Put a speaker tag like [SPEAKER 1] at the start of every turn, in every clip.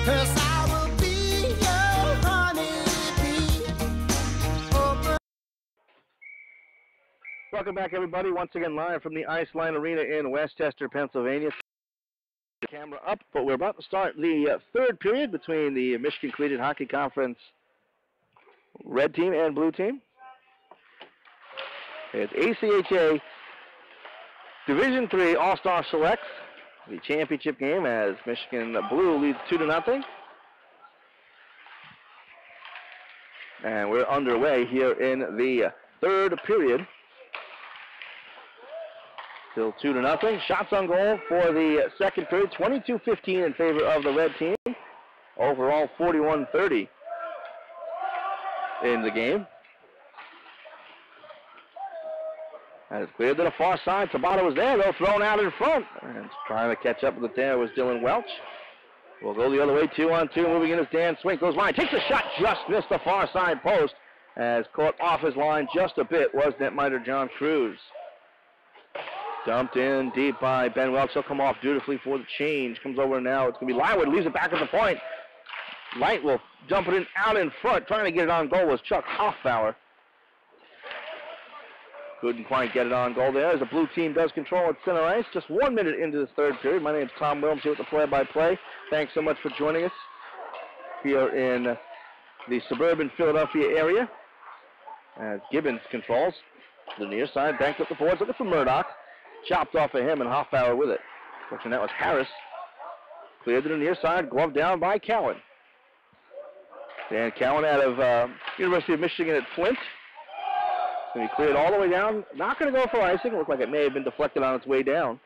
[SPEAKER 1] 'cause I will be your honeybee. Open.
[SPEAKER 2] Welcome back, everybody. Once again, live from the Iceline Arena in Westchester, Pennsylvania. Camera up, but we're about to start the third period between the Michigan Collegiate Hockey Conference red team and blue team. It's ACHA Division III All-Star Selects, the championship game as Michigan Blue leads 2-0. And we're underway here in the third period. Still 2-0. Shots on goal for the second period, 22-15 in favor of the red team. Overall, 41-30 in the game. As cleared to the far side. Tabata was there, though, thrown out in front. And trying to catch up with it there was Dylan Welch. We'll go the other way, 2-on-2. Moving in as Dan Swink goes wide. Takes a shot, just missed the far side post. As caught off his line just a bit was netminder John Cruz. Dumped in deep by Ben Welch. He'll come off beautifully for the change. Comes over now. It's going to be Lywood. Leaves it back at the point. Light will dump it in out in front. Trying to get it on goal was Chuck Hoffbauer. Couldn't quite get it on goal there as the blue team does control at center ice. Just 1 minute into this third period. My name is Tom Williams here with the play-by-play. Thanks so much for joining us here in the suburban Philadelphia area. As Gibbons controls the near side. Banked up the boards. Looking for Murdoch. Chopped off of him and Hoffbauer with it. Fortunately, that was Harris. Cleared to the near side. Gloved down by Cowan. Dan Cowan out of University of Michigan at Flint. Going to be cleared all the way down. Not going to go for icing. It looked like it may have been deflected on its way down.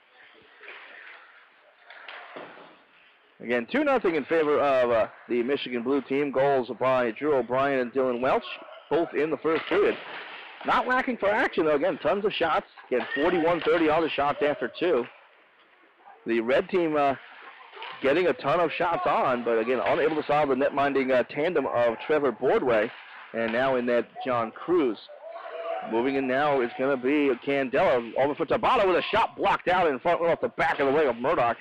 [SPEAKER 2] Again, 2-0 in favor of the Michigan Blue team. Goals by Drew O'Brien and Dylan Welch, both in the first period. Not lacking for action, though. Again, tons of shots. Again, 41-30 all the shots after two. The red team getting a ton of shots on, but again, unable to solve the net-minding tandem of Trevor Boardway, and now in that John Cruz. Moving in now is going to be Candela over for Tabata with a shot blocked out in front off the back of the leg of Murdoch.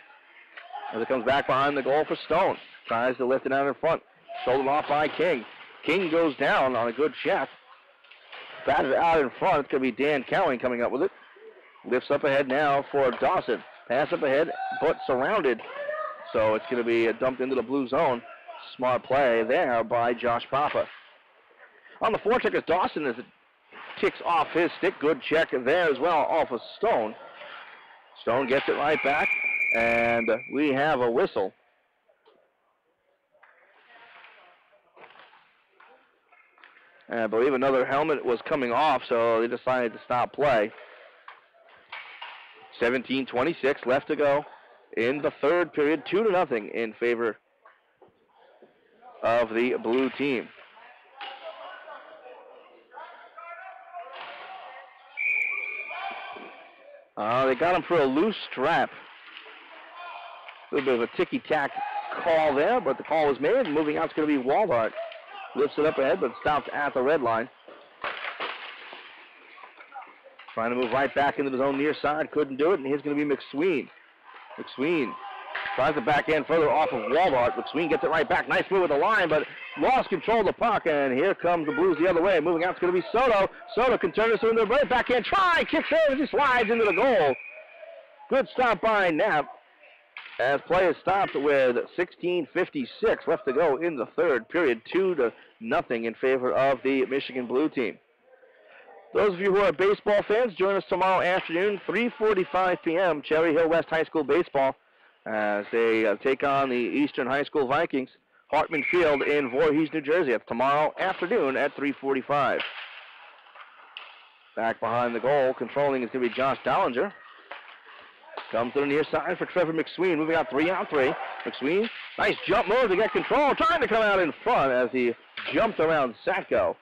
[SPEAKER 2] As it comes back behind the goal for Stone. Tries to lift it out in front. Shouldered off by King. King goes down on a good check. Batted out in front. It's going to be Dan Cowan coming up with it. Lifts up ahead now for Dawson. Pass up ahead, but surrounded. So it's going to be dumped into the blue zone. Smart play there by Josh Papa. On the forecheck is Dawson as it kicks off his stick. Good check there as well off of Stone. Stone gets it right back, and we have a whistle. And I believe another helmet was coming off, so they decided to stop play. 17:26 left to go in the third period. 2-0 in favor of the blue team. They got him for a loose strap. A little bit of a ticky-tack call there, but the call was made. Moving out is going to be Waldart. Lifts it up ahead, but stops at the red line. Trying to move right back into his own near side. Couldn't do it, and here's going to be McSween. McSween tries to backhand further off of Waldart. McSween gets it right back. Nice move with the line, but lost control of the puck, and here comes the Blues the other way. Moving out is going to be Soto. Soto can turn this into a right backhand try. Kicks in as he slides into the goal. Good stop by Knapp. As play is stopped with 16:56 left to go in the third period. 2-0 in favor of the Michigan Blue team. Those of you who are baseball fans, join us tomorrow afternoon, 3:45 p.m., Cherry Hill West High School baseball, as they take on the Eastern High School Vikings, Hartman Field in Voorhees, New Jersey. That's tomorrow afternoon at 3:45. Back behind the goal, controlling is going to be Josh Dollinger. Comes to the near side for Trevor McSween, moving out 3-on-3. McSween, nice jump move to get control, trying to come out in front as he jumped around Satko,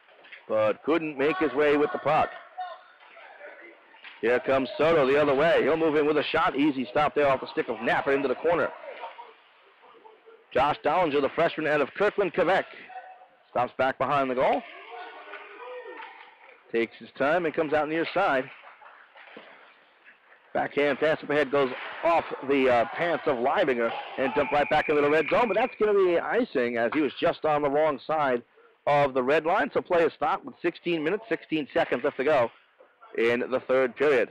[SPEAKER 2] but couldn't make his way with the puck. Here comes Soto the other way. He'll move in with a shot. Easy stop there off the stick of Napper into the corner. Josh Dollinger, the freshman out of Kirkland, Quebec. Stops back behind the goal. Takes his time and comes out near side. Backhand pass up ahead goes off the pants of Leibinger and jumped right back into the red zone, but that's going to be icing as he was just on the wrong side of the red line. So play is stopped with 16 minutes, 16 seconds left to go in the third period.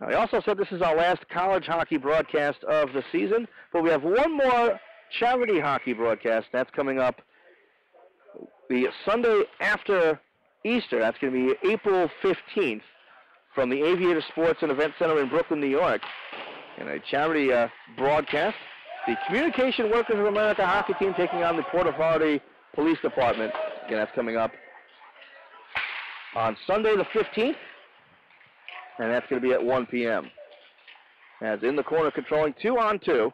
[SPEAKER 2] Now, I also said this is our last college hockey broadcast of the season, but we have one more charity hockey broadcast. That's coming up the Sunday after Easter. That's going to be April 15th from the Aviator Sports and Event Center in Brooklyn, New York. And a charity broadcast. The Communication Workers of America hockey team taking on the Port Authority Police Department. Again, that's coming up on Sunday the 15th. And that's going to be at 1 p.m. As in the corner controlling 2-on-2.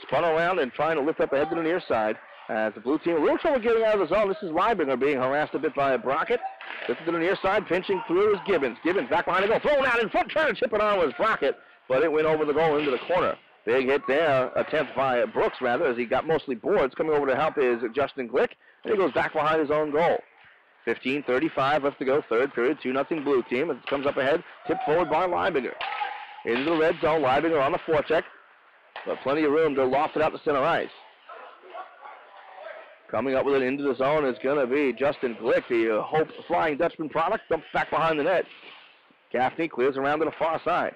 [SPEAKER 2] Spun around and trying to lift up ahead to the near side. As the blue team, a little trouble getting out of the zone. This is Leibinger being harassed a bit by Brockett. Lifted to the near side, pinching through is Gibbons. Gibbons back behind the goal, thrown out in front, trying to chip it on was Brockett, but it went over the goal into the corner. Big hit there, attempt by Brooks, rather, as he got mostly boards. Coming over to help is Justin Glick, and he goes back behind his own goal. 15:35 left to go, third period, 2-0 blue team. As it comes up ahead, tipped forward by Leibinger. Into the red zone, Leibinger on the forecheck, but plenty of room to loft it out to center ice. Coming up with it into the zone is going to be Justin Glick, the Hope Flying Dutchman product, dumps back behind the net. Gaffney clears around to the far side.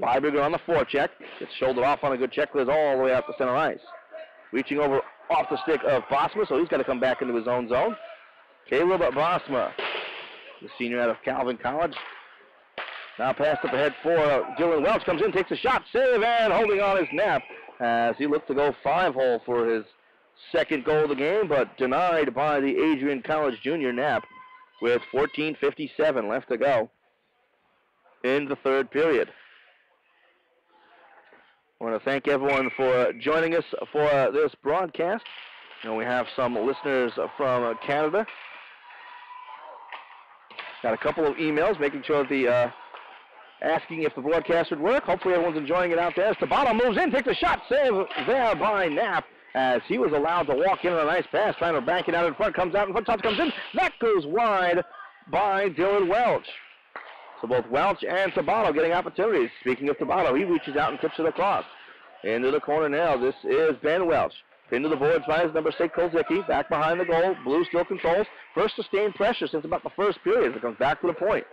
[SPEAKER 2] Leibinger on the forecheck, gets shouldered off on a good check, clears all the way out to center ice. Reaching over off the stick of Bosma, so he's got to come back into his own zone. Caleb Bosma, the senior out of Calvin College. Now passed up ahead for Dylan Welch, comes in, takes a shot, save, and holding on his nap as he looks to go 5-hole for his second goal of the game, but denied by the Adrian College Junior Knapp with 14:57 left to go in the third period. I want to thank everyone for joining us for this broadcast. And we have some listeners from Canada. Got a couple of emails making sure the asking if the broadcast would work. Hopefully everyone's enjoying it out there. As Tabata moves in, takes a shot, save there by Knapp, as he was allowed to walk in on a nice pass, trying to bank it out in front, comes out in front, touch comes in, that goes wide by Dylan Welch. So both Welch and Tabata getting opportunities. Speaking of Tabata, he reaches out and tips it across. Into the corner now, this is Ben Welch. Into the boards by his number 6, Kolzicki, back behind the goal, blue still controls. First sustained pressure since about the first period as it comes back to the point.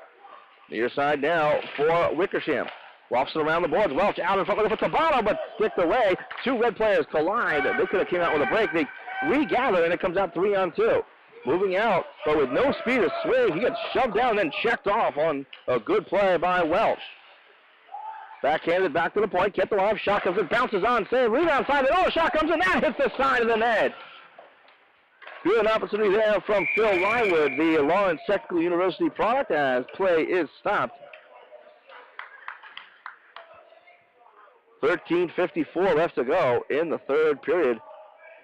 [SPEAKER 2] Near side now for Wickersham. Lofts it around the boards. Welch out in front looking for Tabata, but kicked away. Two red players collide. They could have came out with a break. They regather, and it comes out 3-on-2. Moving out, but with no speed to swing, he gets shoved down and then checked off on a good play by Welch. Backhanded back to the point, kept alive. Shot comes in, bounces on, save, rebound side. Oh, shot comes in, that hits the side of the net. Good opportunity there from Phil Rywood, the Lawrence Technical University product, as play is stopped. 13:54 left to go in the third period.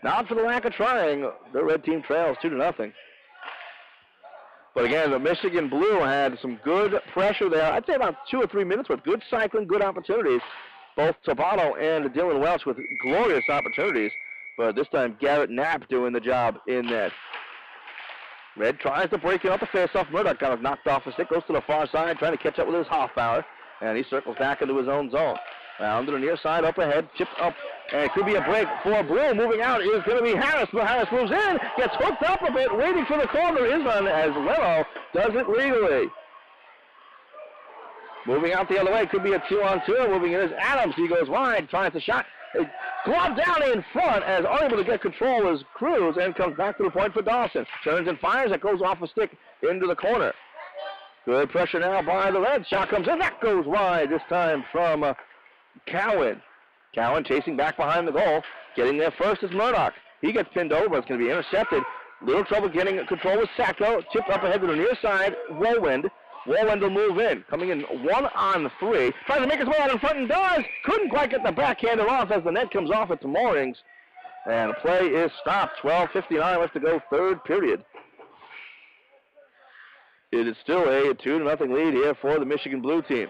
[SPEAKER 2] Not for the lack of trying, the red team trails 2-0. But again, the Michigan Blue had some good pressure there. I'd say about 2 or 3 minutes with good cycling, good opportunities. Both Tabata and Dylan Welch with glorious opportunities. But this time, Garrett Knapp doing the job in net. Red tries to break it off the face-off. Murdoch got it knocked off the stick, goes to the far side, trying to catch up with his Hoffbauer. And he circles back into his own zone. Down to the near side, up ahead, chipped up, and it could be a break for Blue. Moving out is going to be Harris, but Harris moves in, gets hooked up a bit, waiting for the corner is on as Leno does it legally. Moving out the other way, could be a 2-on-2. Moving in is Adams. He goes wide, tries the shot. Glove down in front as unable to get control is Cruz and comes back to the point for Dawson. Turns and fires, that goes off a stick into the corner. Good pressure now by the Reds. Shot comes in, that goes wide this time from Cowan. Cowan chasing back behind the goal. Getting there first is Murdoch. He gets pinned over. It's going to be intercepted. Little trouble getting control with Sacco. Chipped up ahead to the near side. Woland. Woland will move in. Coming in 1-on-3. Tries to make his way out in front and does. Couldn't quite get the backhander off as the net comes off its moorings. And the play is stopped. 12:59 left to go, third period. It is still a 2-0 lead here for the Michigan Blue team.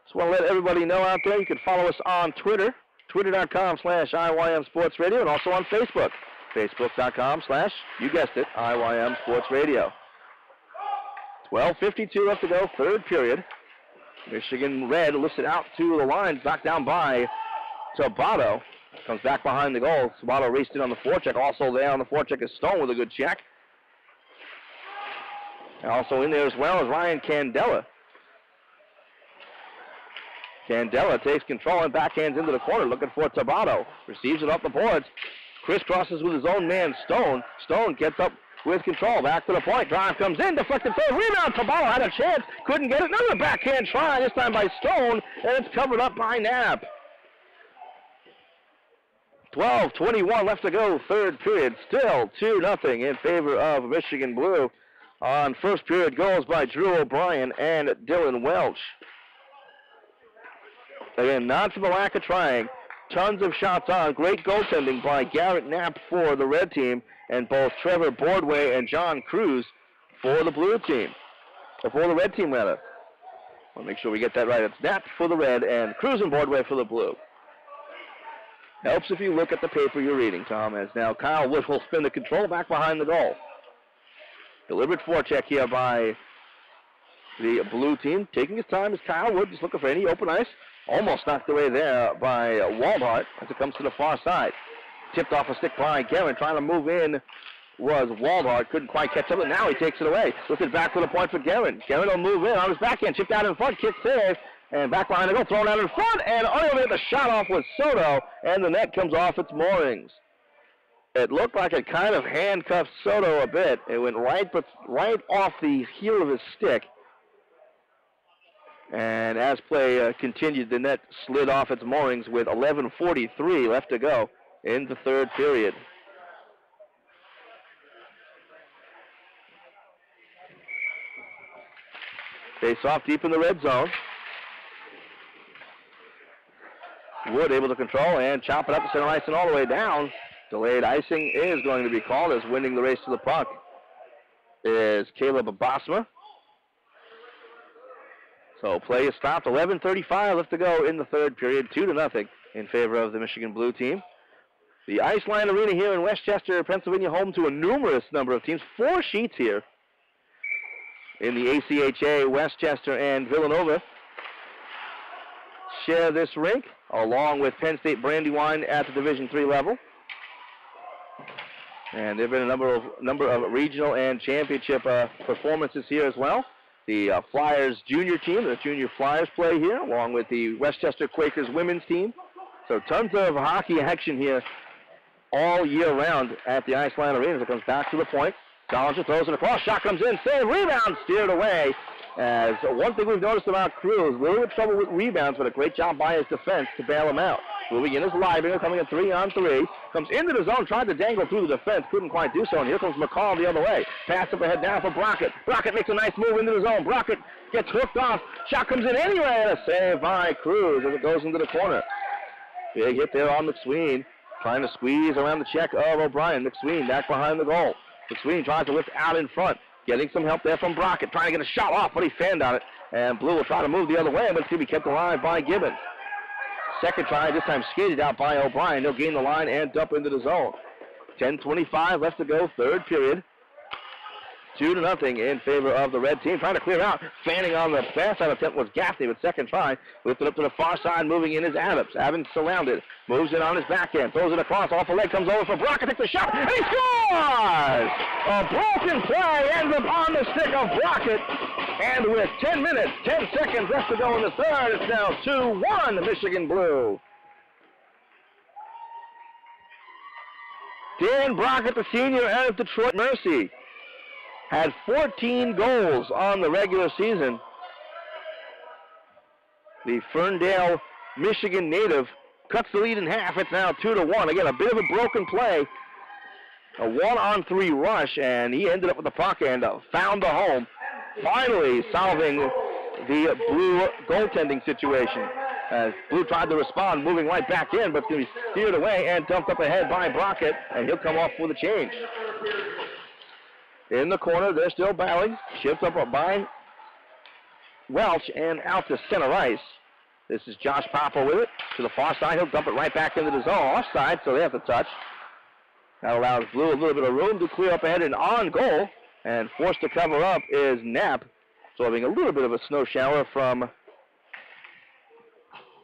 [SPEAKER 2] Just want to let everybody know out there, you can follow us on Twitter, twitter.com/IYM Sports Radio, and also on Facebook, facebook.com/ you guessed it, IYM Sports Radio. 12:52 left to go, third period. Michigan Red lifts it out to the line, knocked down by Sabato. Comes back behind the goal. Sabato raced in on the forecheck. Also there on the forecheck is Stone with a good check. And also in there as well is Ryan Candela. Candela takes control and backhands into the corner, looking for Sabato. Receives it up the boards. Crisscrosses with his own man, Stone. Stone gets up with control. Back to the point. Drive comes in. Deflected third. Rebound. Sabato had a chance. Couldn't get it. Another backhand try, this time by Stone. And it's covered up by Knapp. 12:21 left to go, third period. Still 2-0 in favor of Michigan Blue. On first period goals by Drew O'Brien and Dylan Welch. Again, not for the lack of trying. Tons of shots on. Great goaltending by Garrett Knapp for the red team, and both Trevor Boardway and John Cruz for the blue team. Or for the red team, rather. I'll make sure we get that right. It's Knapp for the red and Cruz and Boardway for the blue. Helps if you look at the paper you're reading, Tom, as now Kyle Wood will spin the control back behind the goal. Deliberate forecheck here by the blue team. Taking his time is Kyle Wood, just looking for any open ice. Almost knocked away there by Waldhart as it comes to the far side. Tipped off a stick by Guerin. Trying to move in was Waldhart. Couldn't quite catch up, and now he takes it away. Looking back to the point for Guerin. Guerin will move in on his backhand. Chipped out in front. Kick save. And back behind the goal. Thrown out in front. And unable to get the shot off with Soto. And the net comes off its moorings. It looked like it kind of handcuffed Soto a bit. It went right off the heel of his stick. And as play continued, the net slid off its moorings with 11:43 left to go in the third period. Face off deep in the red zone. Wood able to control and chop it up to center ice and all the way down. Delayed icing is going to be called, as winning the race to the puck is Caleb Bosma. So play is stopped. 11:35 left to go in the third period. 2-0 in favor of the Michigan Blue team. The Iceline Arena here in Westchester, Pennsylvania, home to a numerous number of teams. 4 sheets here in the ACHA. Westchester and Villanova share this rink, along with Penn State Brandywine at the Division III level. And there have been a number of regional and championship performances here as well. The Flyers junior team, the junior Flyers play here, along with the Westchester Quakers women's team. So tons of hockey action here all year round at the Iceland Arena. As it comes back to the point. Dollinger throws it across. Shot comes in. Save. Rebound steered away. As one thing we've noticed about Cruz, a little bit of trouble with rebounds, but a great job by his defense to bail him out. Moving in is Leibinger, coming in 3-on-3. Comes into the zone, tried to dangle through the defense, couldn't quite do so, and here comes McCall the other way. Pass up ahead now for Brockett. Brockett makes a nice move into the zone. Brockett gets hooked off. Shot comes in anyway, and a save by Cruz as it goes into the corner. Big hit there on McSween, trying to squeeze around the check of O'Brien. McSween back behind the goal. McSween tries to lift out in front. Getting some help there from Brockett, trying to get a shot off, but he fanned on it. And Blue will try to move the other way, but it's going to be kept alive by Gibbons. Second try, this time skated out by O'Brien. He'll gain the line and dump into the zone. 10:25 left to go, third period. 2-0 in favor of the red team. Trying to clear out. Fanning on the pass out attempt was Gaffney with second try. Lifted up to the far side, moving in is Adams. Adams surrounded. Moves it on his backhand. Throws it across. Off the leg. Comes over for Brockett. Takes the shot. And he scores! A broken play ends up on the stick of Brockett. And with 10 minutes, 10 seconds left to go in the third, it's now 2-1 Michigan Blue. Dan Brockett, the senior out of Detroit Mercy, had 14 goals on the regular season. The Ferndale, Michigan native cuts the lead in half. It's now 2-1. Again, a bit of a broken play. A 1-on-3 rush, and he ended up with the puck and found the home. Finally solving the Blue goaltending situation. As Blue tried to respond, moving right back in, but he steered away and dumped up ahead by Brockett, and he'll come off with a change. In the corner, they're still battling. Shipped up by Welch and out to center ice. This is Josh Papa with it. To the far side, he'll dump it right back into the zone. Offside, so they have to touch. That allows Blue a little bit of room to clear up ahead and on goal. And forced to cover up is Knapp Absorbing a little bit of a snow shower from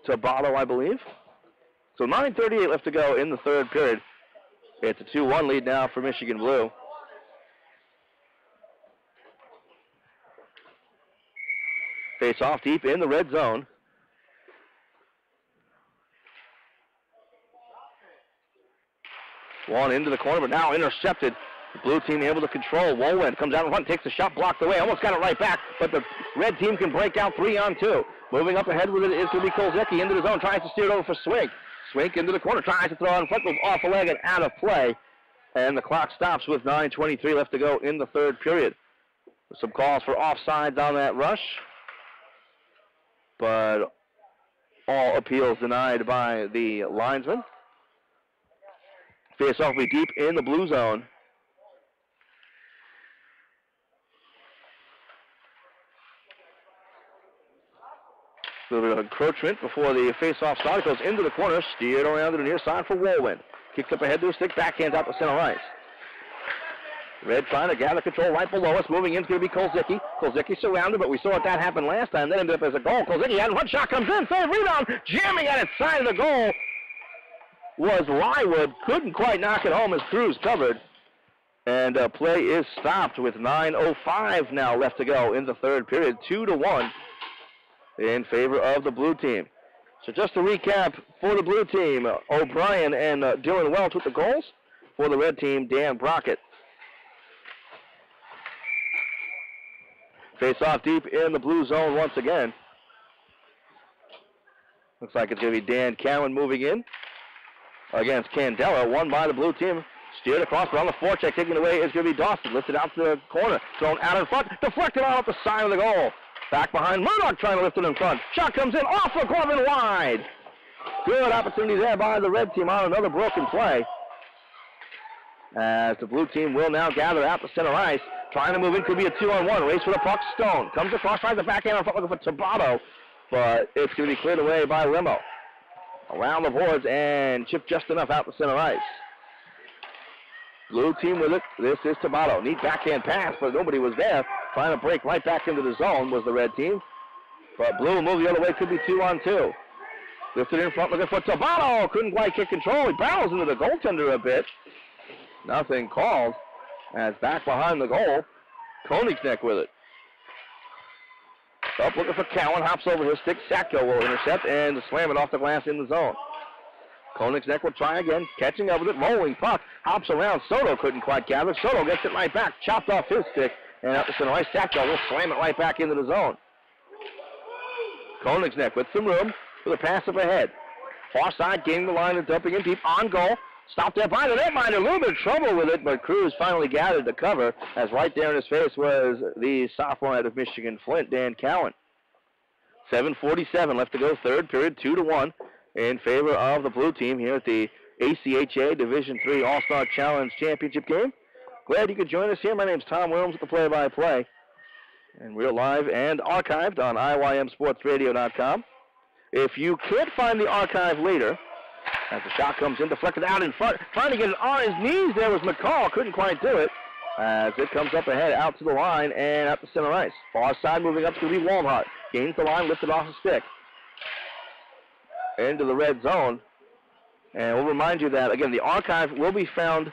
[SPEAKER 2] Tabata, I believe. So 9:38 left to go in the third period. It's a 2-1 lead now for Michigan Blue. Face off deep in the red zone. One into the corner, but now intercepted. The blue team able to control. Wolwin comes out in front, takes the shot, blocked away, almost got it right back, but the red team can break out 3-on-2. Moving up ahead with it is going to be Kolzicki into the zone, tries to steer it over for Swink. Swink into the corner, tries to throw in front, goes off a leg and out of play. And the clock stops with 9:23 left to go in the third period. Some calls for offsides on that rush, but all appeals denied by the linesman. Face off will be deep in the blue zone. A little bit of encroachment before the face-off starts. Goes into the corner, steered around to the near side for Wolwin. Kicks up ahead to a stick, backhands out to center ice. Red trying to gather control right below us. Moving in is going to be Kolzicki. Kolzicki surrounded, but we saw that happen last time. That ended up as a goal. Kolzicki had one shot, comes in, save, rebound, jamming at its side of the goal was Lywood. Couldn't quite knock it home as Cruz covered. And play is stopped with 9:05 now left to go in the third period. 2-1 in favor of the blue team. So just to recap, for the blue team, O'Brien and Dylan Welch with the goals. For the red team, Dan Brockett. Face off deep in the blue zone once again. Looks like it's going to be Dan Cowan moving in against Candela. Won by the blue team. Steered across, but on the forecheck, taking it away is going to be Dawson. Lifted out to the corner, thrown out in front, deflected out at the side of the goal. Back behind Murdoch trying to lift it in front. Shot comes in off the glove and wide. Good opportunity there by the red team on another broken play. As the blue team will now gather out the center ice. Trying to move in, could be a 2-on-1. Race for the puck, Stone. Comes across, tries the backhand in front looking for Tabato. But it's going to be cleared away by Limo. Around the boards and chipped just enough out the center ice. Blue team with it. This is Tabato. Neat backhand pass, but nobody was there. Trying to break right back into the zone was the red team. But blue will move the other way. Could be 2-on-2. Lifted in front looking for Tabato. Couldn't quite get control. He barrels into the goaltender a bit. Nothing called. As back behind the goal, Koenigsneck with it. Up looking for Cowan. Hops over his stick. Satko will intercept and slam it off the glass in the zone. Koenigsneck will try again, catching up with it, rolling puck, hops around. Soto couldn't quite gather. Soto gets it right back, chopped off his stick, and out the center ice. Satko will slam it right back into the zone. Koenigsneck with some room with a pass up ahead. Far side, gaining the line and dumping in deep on goal. Stopped there by the netminder, a little bit of trouble with it, but Cruz finally gathered the cover, as right there in his face was the sophomore out of Michigan Flint, Dan Cowan. 7:47 left to go, third period, 2-1 in favor of the blue team here at the ACHA Division III All-Star Challenge Championship game. Glad you could join us here. My name's Tom Williams with the play-by-play. And we're live and archived on IYMSportsRadio.com. If you can't find the archive later, as the shot comes in, deflected out in front, trying to get it on his knees there was McCall, couldn't quite do it, as it comes up ahead, out to the line, and out the center ice. Far side moving up to be Walnut. Gains the line, lifted off the stick. Into the red zone. And we'll remind you that, again, the archive will be found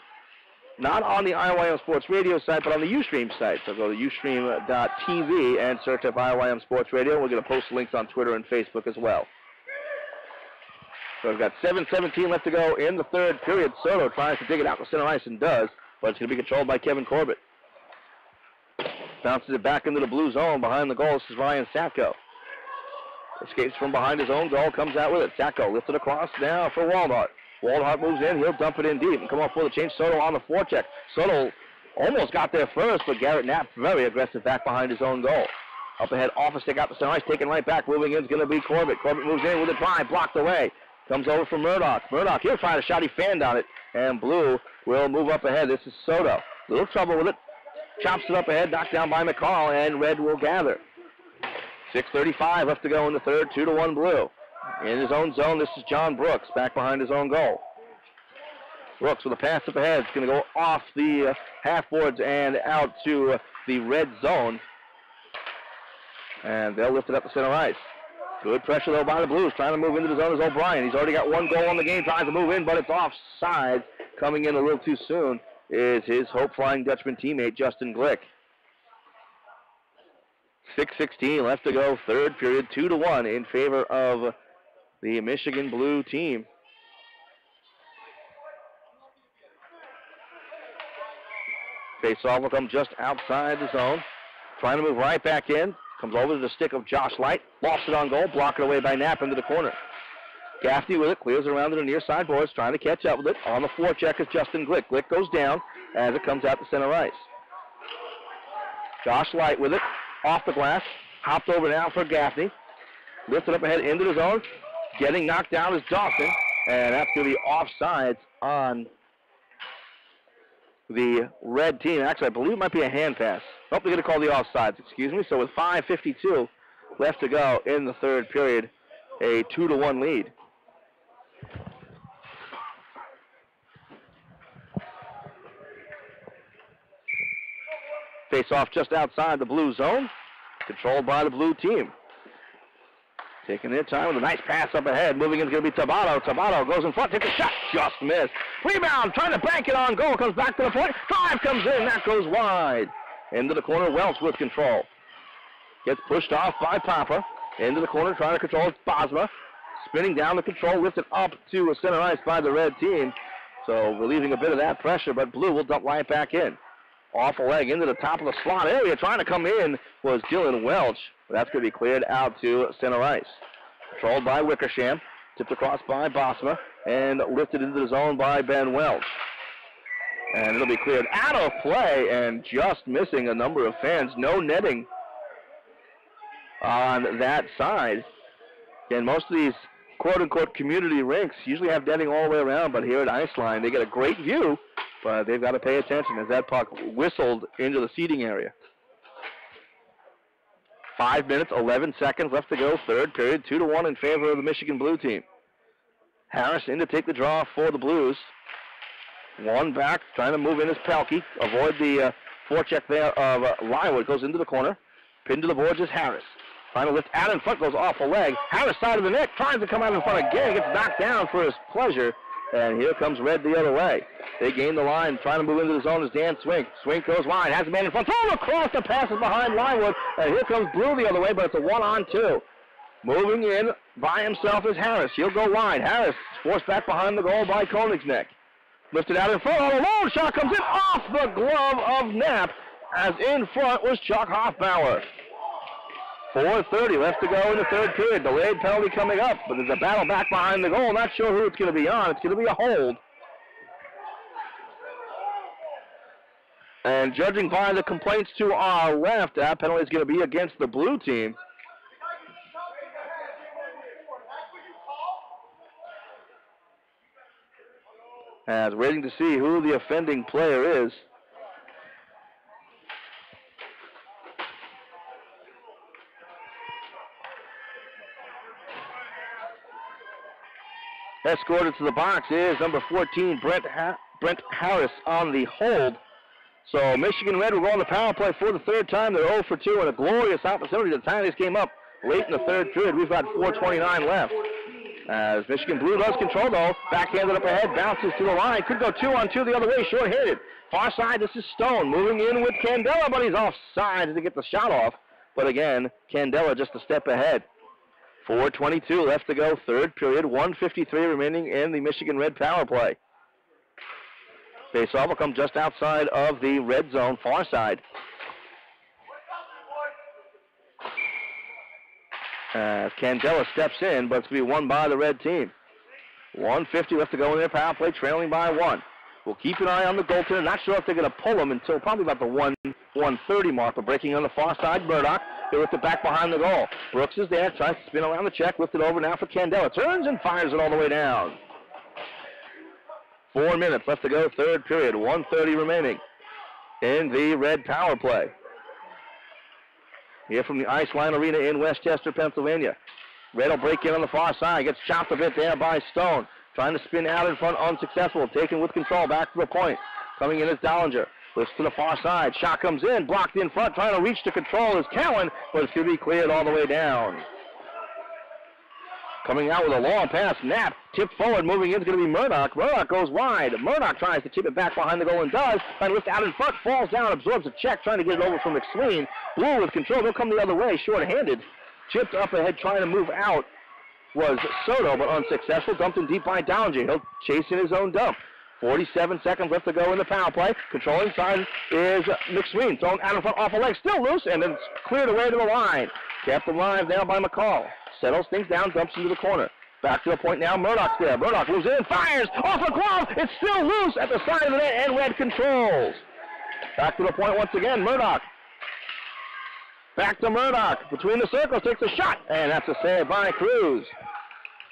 [SPEAKER 2] not on the IYM Sports Radio site, but on the Ustream site. So go to ustream.tv and search up IYM Sports Radio. We're going to post links on Twitter and Facebook as well. So we've got 7:17 left to go in the third period. Soto tries to dig it out to center ice and does, but it's going to be controlled by Kevin Corbett. Bounces it back into the blue zone behind the goal. This is Ryan Satko. Escapes from behind his own goal, comes out with it. Satko lifted across now for Walnut. Walnut moves in, he'll dump it in deep and come off for the change. Soto on the forecheck. Soto almost got there first, but Garrett Knapp very aggressive back behind his own goal. Up ahead, off a stick out the center ice, taken right back. Moving in is going to be Corbett. Corbett moves in with a drive, blocked away. Comes over for Murdoch. Murdoch, he'll try a shot. He fanned on it. And blue will move up ahead. This is Soto. Little trouble with it. Chops it up ahead. Knocked down by McCall. And red will gather. 6:35 left to go in the third. 2-1 blue. In his own zone, this is John Brooks. Back behind his own goal. Brooks with a pass up ahead. It's going to go off the half boards and out to the red zone. And they'll lift it up to center ice. Good pressure, though, by the Blues. Trying to move into the zone is O'Brien. He's already got one goal on the game. Trying to move in, but it's offside. Coming in a little too soon is his Hope Flying Dutchman teammate, Justin Glick. 6:16 left to go, third period, 2-1 in favor of the Michigan Blue team. Face-off will come just outside the zone. Trying to move right back in. Comes over to the stick of Josh Light. Lost it on goal. Blocked it away by Knapp into the corner. Gaffney with it. Clears around to the near side boards. Trying to catch up with it. On the forecheck is Justin Glick. Glick goes down as it comes out to center ice. Josh Light with it. Off the glass. Hopped over now for Gaffney. Lifted up ahead into the zone. Getting knocked down is Dawson. And that's going to be offsides on the red team. Actually, I believe it might be a hand pass. Nope, they're going to call the offsides, excuse me. So with 5:52 left to go in the third period, a 2-1 lead. Face off just outside the blue zone, controlled by the blue team. Taking their time with a nice pass up ahead. Moving in is going to be Tabato. Tabato goes in front, takes a shot, just missed. Rebound, trying to bank it on goal, comes back to the point. Drive comes in, that goes wide. Into the corner, Welch with control. Gets pushed off by Papa. Into the corner, trying to control, it's Bosma. Spinning down the control, lifted up to center ice by the red team. So relieving a bit of that pressure, but Blue will dump right back in. Off a leg into the top of the slot area. Trying to come in was Dylan Welch. That's going to be cleared out to center ice. Controlled by Wickersham. Tipped across by Bosma. And lifted into the zone by Ben Welch. And it'll be cleared out of play and just missing a number of fans. No netting on that side. And most of these quote-unquote community rinks usually have netting all the way around, but here at Iceline they get a great view, but they've got to pay attention as that puck whistled into the seating area. 5 minutes, 11 seconds left to go, third period, 2-1 in favor of the Michigan Blue team. Harris in to take the draw for the Blues. One back, trying to move in is Pelkey. Avoid the forecheck there of Lywood. Goes into the corner. Pinned to the boards is Harris. Trying to lift out in front, goes off a leg. Harris side of the net, trying to come out in front again. Gets knocked down for his pleasure. And here comes Red the other way. They gain the line. Trying to move into the zone is Dan Swink. Swink goes wide. Has a man in front. Thrown across the passes behind Lywood. And here comes Blue the other way, but it's a 1-on-2. Moving in by himself is Harris. He'll go wide. Harris forced back behind the goal by Koenigsneck. Lifted out in front. A long shot comes in off the glove of Knapp. As in front was Chuck Hoffbauer. 4:30 left to go in the third period. Delayed penalty coming up, but there's a battle back behind the goal. Not sure who it's going to be on. It's going to be a hold. And judging by the complaints to our left, that penalty is going to be against the blue team. As waiting to see who the offending player is. Escorted to the box is number 14, Brent Harris on the hold. So Michigan Red will go on the power play for the third time. They're 0 for 2 and a glorious opportunity to tie this game up late in the third period. We've got 4:29 left. As Michigan Blue does control, though. Backhanded up ahead, bounces to the line. Could go 2-on-2 the other way, short-handed. Far side, this is Stone. Moving in with Candela, but he's offside to get the shot off. But again, Candela just a step ahead. 4:22 left to go, third period. 1:53 remaining in the Michigan Red power play. Faceoff will come just outside of the red zone, far side. Candela steps in, but it's going to be won by the red team. 1:50 left to go in their power play, trailing by 1. We'll keep an eye on the goaltender. Not sure if they're going to pull him until probably about the 1:30 mark, but breaking on the far side, Murdoch. They lift it back behind the goal. Brooks is there, tries to spin around the check, lift it over now for Candela. Turns and fires it all the way down. 4 minutes left to go, third period. 1:30 remaining in the red power play. Here from the Iceline Arena in Westchester, Pennsylvania. Red will break in on the far side. Gets chopped a bit there by Stone. Trying to spin out in front, unsuccessful. Taken with control, back to the point. Coming in is Dollinger. Flips to the far side. Shot comes in. Blocked in front. Trying to reach to control is Cowan, but it's going to be cleared all the way down. Coming out with a long pass. Knapp tipped forward. Moving in is going to be Murdoch. Murdoch goes wide. Murdoch tries to tip it back behind the goal and does. Trying to lift out in front. Falls down. Absorbs a check. Trying to get it over from McSween. Blue with control. They'll come the other way. Short-handed. Chipped up ahead. Trying to move out was Soto, but unsuccessful. Dumped in deep by Downinger. He'll chase in his own dump. 47 seconds left to go in the power play. Controlling side is McSween. Thrown out in front off a leg. Still loose, and then cleared away to the line. Kept alive there by McCall. Settles things down, dumps into the corner. Back to the point now. Murdoch's there. Murdoch moves in, fires off a glove. It's still loose at the side of the net, and Red controls. Back to the point once again. Murdoch. Back to Murdoch. Between the circles, takes a shot, and that's a save by Cruz.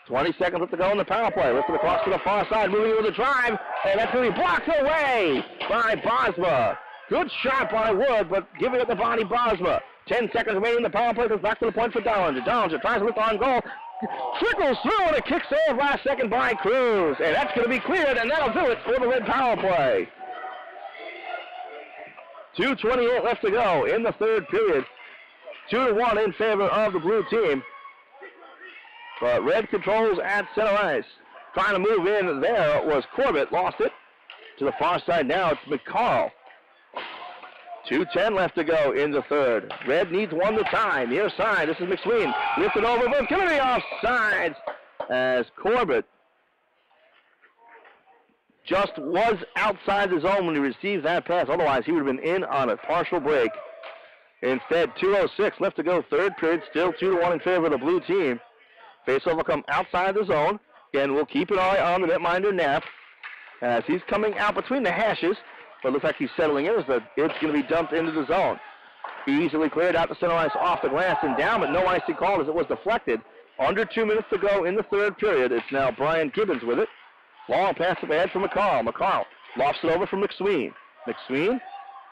[SPEAKER 2] 20 seconds left to go in the power play. Lifted across to the far side, moving with a drive, and that's going to be blocked away by Bosma. Good shot by Wood, but giving it the body Bosma. 10 seconds remaining in the power play. Goes back to the point for Dollinger. Dollinger tries to lift on goal. Trickles through, and a kick save last second by Cruz. And that's going to be cleared, and that'll do it for the Red power play. 2:28 left to go in the third period. 2-1 in favor of the blue team. But Red controls at center ice. Trying to move in there was Corbett. Lost it. To the far side now, it's McCall. 2:10 left to go in the third. Red needs one to tie. Near side, this is McSween. Lifted over, but going to be offsides as Corbett just was outside the zone when he received that pass. Otherwise, he would have been in on a partial break. Instead, 2:06 left to go, third period. Still 2-1 in favor of the blue team. Faceover will come outside the zone. Again, we'll keep an eye on the netminder Knapp as he's coming out between the hashes. But it looks like he's settling in as it's going to be dumped into the zone. He easily cleared out the center ice off the glass and down, but no icing called as it was deflected. Under 2 minutes to go in the third period. It's now Brian Gibbons with it. Long pass up ahead for McCall. McCall lofts it over from McSween. McSween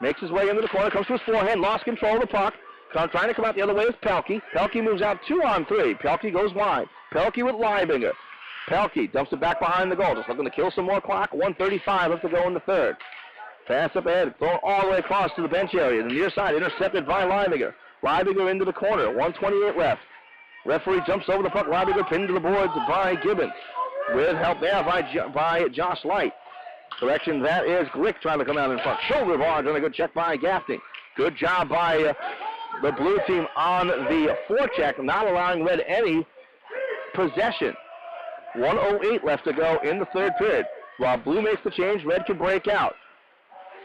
[SPEAKER 2] makes his way into the corner, comes to his forehand, lost control of the puck. Trying to come out the other way is Pelkey. Pelkey moves out 2-on-3. Pelkey goes wide. Pelkey with Leibinger. Pelkey dumps it back behind the goal. Just looking to kill some more clock. 1:35 left to go in the third. Pass up ahead, thrown all the way across to the bench area. The near side intercepted by Leibinger. Leibinger into the corner. 1:28 left. Referee jumps over the puck. Leibinger pinned to the boards by Gibbons. With help there by Josh Light. Correction, that is Glick trying to come out in front. Shoulder bars and a good check by Gaffney. Good job by the blue team on the forecheck, not allowing Red any possession. 1:08 left to go in the third period. While blue makes the change, Red can break out.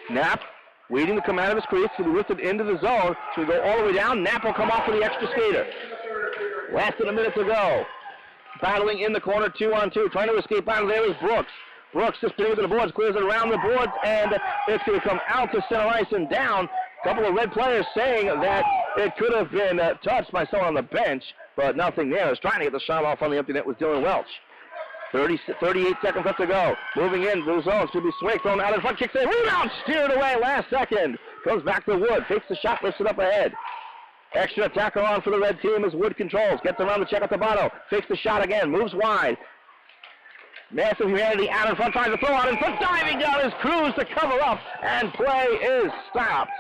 [SPEAKER 2] Knapp waiting to come out of his crease to be lifted into the zone. So we go all the way down. Knapp will come off for the extra skater. Less than a minute to go. Battling in the corner, 2-on-2. Trying to escape out of there is Brooks. Brooks just pinning to the boards, clears it around the boards, and it's going to come out to center ice and down. A couple of Red players saying that it could have been touched by someone on the bench, but nothing there. Is trying to get the shot off on the empty net was Dylan Welch. 38 seconds left to go. Moving in to the zone. Should be Swig thrown out in front. Kicks it. Rebound. Steered away last second. Goes back to Wood. Takes the shot. Lifts it up ahead. Extra attacker on for the Red team as Wood controls. Gets around the check at the bottom. Takes the shot again. Moves wide. Massive humanity out in front. Tries to throw out in front. Diving down is Cruz to cover up. And play is stopped.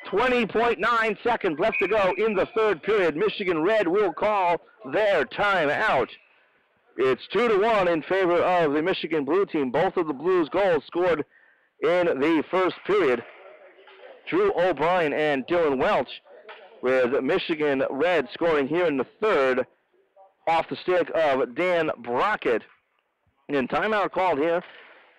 [SPEAKER 2] 20.9 seconds left to go in the third period. Michigan Red will call their timeout. It's 2-1 in favor of the Michigan Blue team. Both of the Blues' goals scored in the first period. Drew O'Brien and Dylan Welch, with Michigan Red scoring here in the third off the stick of Dan Brockett. And timeout called here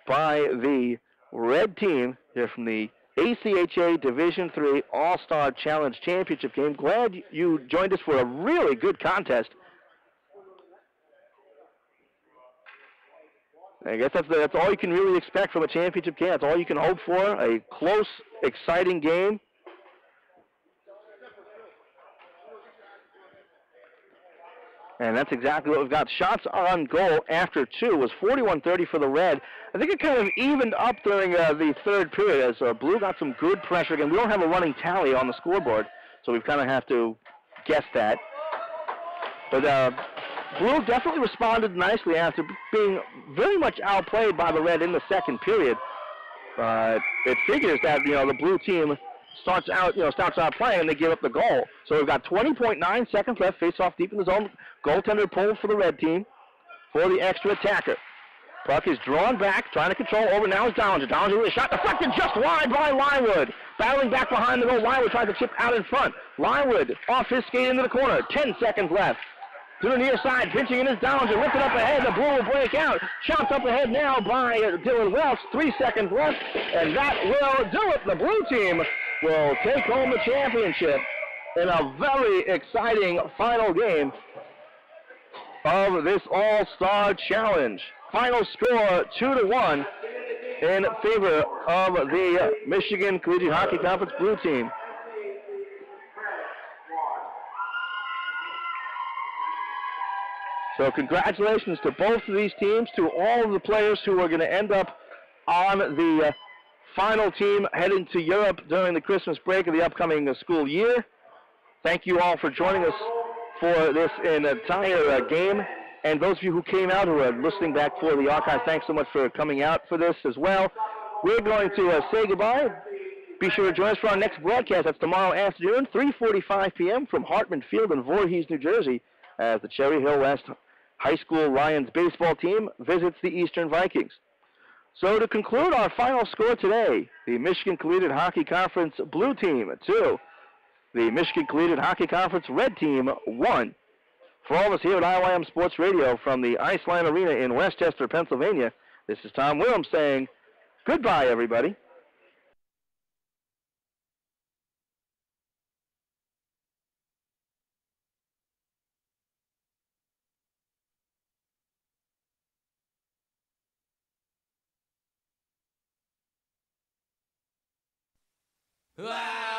[SPEAKER 2] by the Red team here from the ACHA Division III All-Star Challenge Championship game. Glad you joined us for a really good contest. I guess that's all you can really expect from a championship game. That's all you can hope for. A close, exciting game. And that's exactly what we've got. Shots on goal after two was 41-30 for the Red. I think it kind of evened up during the third period as Blue got some good pressure. Again, we don't have a running tally on the scoreboard, so we kind of have to guess that. But Blue definitely responded nicely after being very much outplayed by the Red in the second period. But it figures that, the blue team starts out playing and they give up the goal. So we've got 20.9 seconds left. Face off deep in the zone. Goaltender pulled for the red team for the extra attacker. Puck is drawn back, trying to control over. Now is Dollinger. Dollinger with a shot deflected just wide by Lywood. Battling back behind the goal. Lywood tries to chip out in front. Lywood off his skate into the corner. 10 seconds left. To the near side, pinching in is Dollinger. Lifted up ahead. The Blue will break out. Chopped up ahead now by Dylan Welch. 3 seconds left, and that will do it. The blue team will take home the championship in a very exciting final game of this All-Star Challenge. Final score 2-1 in favor of the Michigan Collegiate Hockey Conference blue team. So congratulations to both of these teams, to all of the players who are going to end up on the final team heading to Europe during the Christmas break of the upcoming school year. Thank you all for joining us for this entire game. And those of you who came out, who are listening back for the archive, thanks so much for coming out for this as well. We're going to say goodbye. Be sure to join us for our next broadcast. That's tomorrow afternoon, 3:45 p.m. from Hartman Field in Voorhees, New Jersey, as the Cherry Hill West High School Lions baseball team visits the Eastern Vikings. So to conclude our final score today, the Michigan Collegiate Hockey Conference blue team 2, the Michigan Collegiate Hockey Conference red team 1. For all of us here at IYM Sports Radio from the Iceland Arena in Westchester, Pennsylvania, this is Tom Williams saying goodbye, everybody.
[SPEAKER 1] Ah!